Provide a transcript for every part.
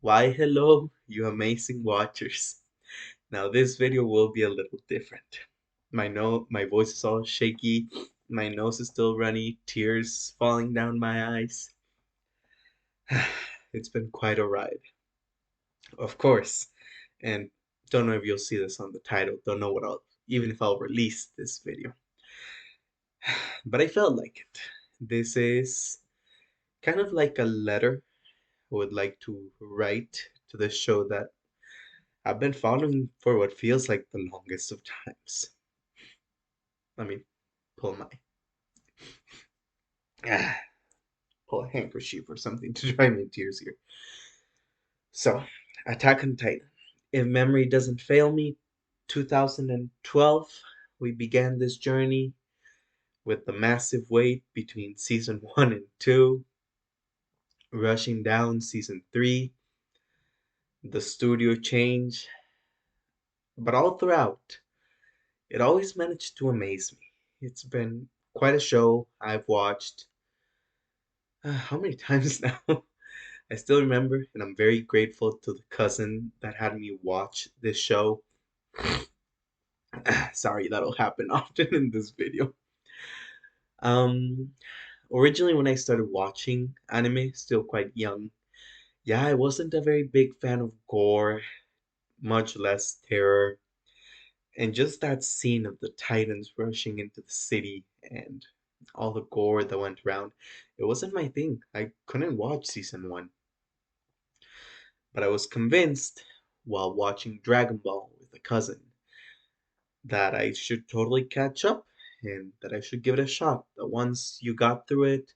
Why hello, you amazing watchers. Now this video will be a little different. My voice is all shaky, my nose is still runny, tears falling down my eyes. It's been quite a ride, of course. And don't know if you'll see this on the title, don't know what even if I'll release this video. But I felt like it. This is kind of like a letter I would like to write to the show that I've been following for what feels like the longest of times. Let me pull my ah, pull a handkerchief or something to dry my tears here. So, Attack on Titan. If memory doesn't fail me, 2012, we began this journey with the massive wait between season 1 and 2, rushing down season 3, the studio change, but all throughout, it always managed to amaze me. It's been quite a show I've watched how many times now? I still remember, and I'm very grateful to the cousin that had me watch this show. Sorry, that'll happen often in this video. Um, Originally, when I started watching anime, still quite young, yeah, I wasn't a very big fan of gore, much less terror, and just that scene of the Titans rushing into the city and all the gore that went around, it wasn't my thing. I couldn't watch season 1. But I was convinced while watching Dragon Ball with a cousin that I should totally catch up and that I should give it a shot. That once you got through it,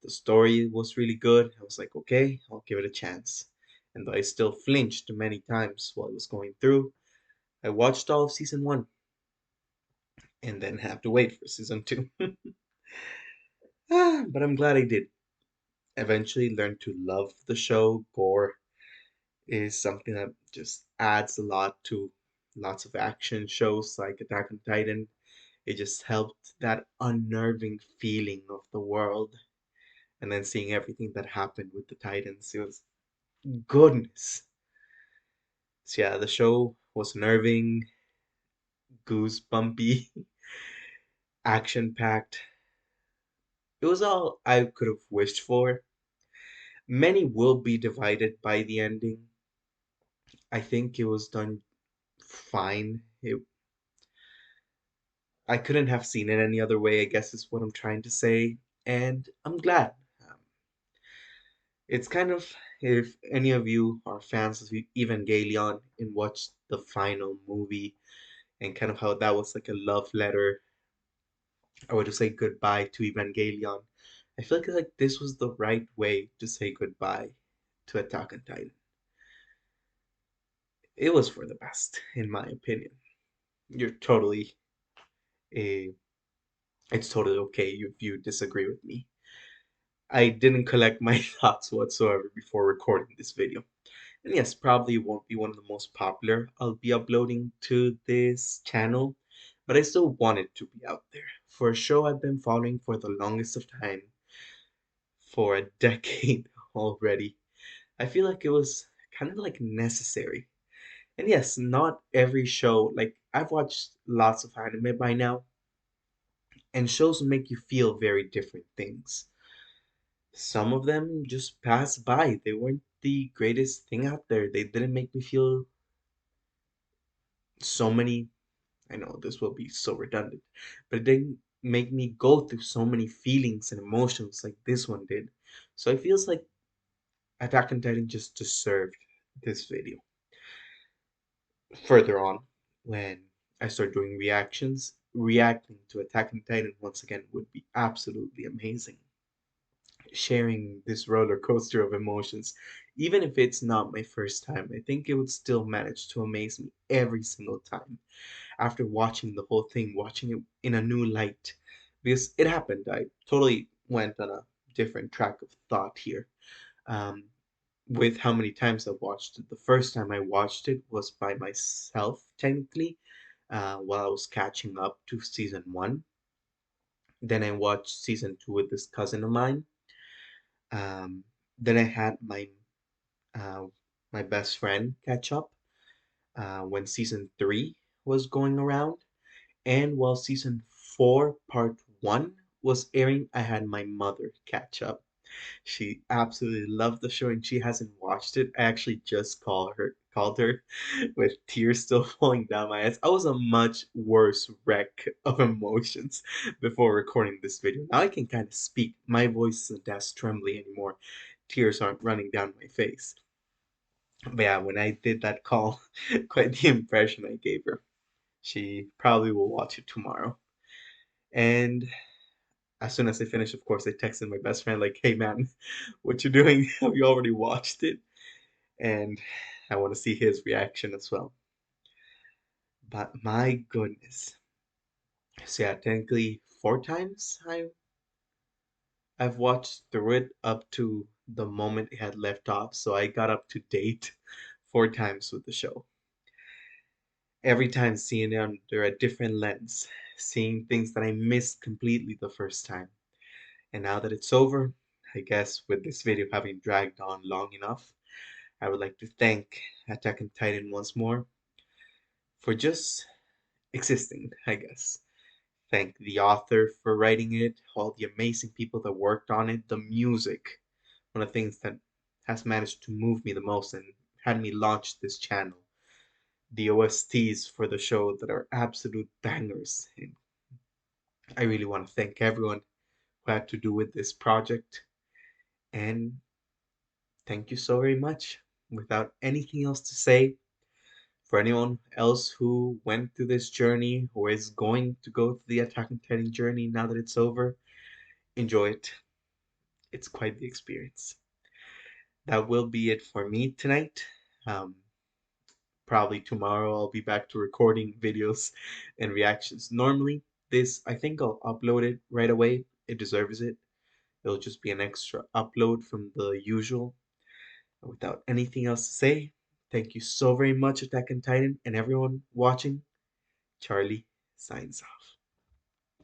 the story was really good. I was like, okay, I'll give it a chance. And though I still flinched many times while I was going through, I watched all of season 1 and then have to wait for season 2. But I'm glad I did. Eventually learned to love the show. Gore is something that just adds a lot to lots of action shows like Attack on Titan. It just helped that unnerving feeling of the world. And then seeing everything that happened with the Titans, it was goodness. So yeah, the show was nerving, goosebumpy, action packed. It was all I could have wished for. Many will be divided by the ending. I think it was done fine. I couldn't have seen it any other way, I guess is what I'm trying to say. And I'm glad. Um, it's kind of, if any of you are fans of Evangelion and watched the final movie and kind of how that was like a love letter or to say goodbye to Evangelion, I feel like this was the right way to say goodbye to Attack on Titan. It was for the best, in my opinion. You're totally a. It's totally okay if you disagree with me. I didn't collect my thoughts whatsoever before recording this video. And yes, probably won't be one of the most popular I'll be uploading to this channel, but I still want it to be out there. For a show I've been following for the longest of time, for a decade already, I feel like it was kind of like necessary. And yes, not every show, like I've watched lots of anime by now, and shows make you feel very different things. Some of them just passed by. They weren't the greatest thing out there. They didn't make me feel so many. I know this will be so redundant, but it didn't make me go through so many feelings and emotions like this one did. So it feels like Attack on Titan just deserved this video. Further on, when I start doing reactions, reacting to Attack on Titan once again would be absolutely amazing. Sharing this roller coaster of emotions. Even if it's not my first time, I think it would still manage to amaze me every single time after watching the whole thing, watching it in a new light. Because it happened. I totally went on a different track of thought here. Um, with how many times I watched it. The first time I watched it was by myself, technically, while I was catching up to season 1. Then I watched season 2 with this cousin of mine. Um, then I had my my best friend catch up when season 3 was going around. And while season 4, part 1 was airing, I had my mother catch up. She absolutely loved the show and she hasn't watched it. I actually just called her with tears still falling down my eyes. I was a much worse wreck of emotions before recording this video. Now I can kind of speak. My voice isn't as trembly anymore. Tears aren't running down my face. But yeah, when I did that call, quite the impression I gave her. She probably will watch it tomorrow. And as soon as I finished, of course, I texted my best friend like, "Hey man, what you doing? Have you already watched it?" And I want to see his reaction as well. But my goodness. So yeah, technically 4 times I've watched through it up to the moment it had left off. So I got up to date 4 times with the show. Every time seeing it under a different lens, seeing things that I missed completely the first time. And now that it's over, I guess with this video having dragged on long enough, I would like to thank Attack on Titan once more for just existing, I guess. Thank the author for writing it, all the amazing people that worked on it, the music, one of the things that has managed to move me the most and had me launch this channel. The OSTs for the show that are absolute bangers. And I really want to thank everyone who had to do with this project. And thank you so very much. Without anything else to say, for anyone else who went through this journey or is going to go through the Attack on Titan journey now that it's over, enjoy it. It's quite the experience. That will be it for me tonight. Um, Probably tomorrow I'll be back to recording videos and reactions. Normally, this, I think I'll upload it right away. It deserves it. It'll just be an extra upload from the usual. Without anything else to say, thank you so very much, Attack on Titan, and everyone watching. Charlie signs off.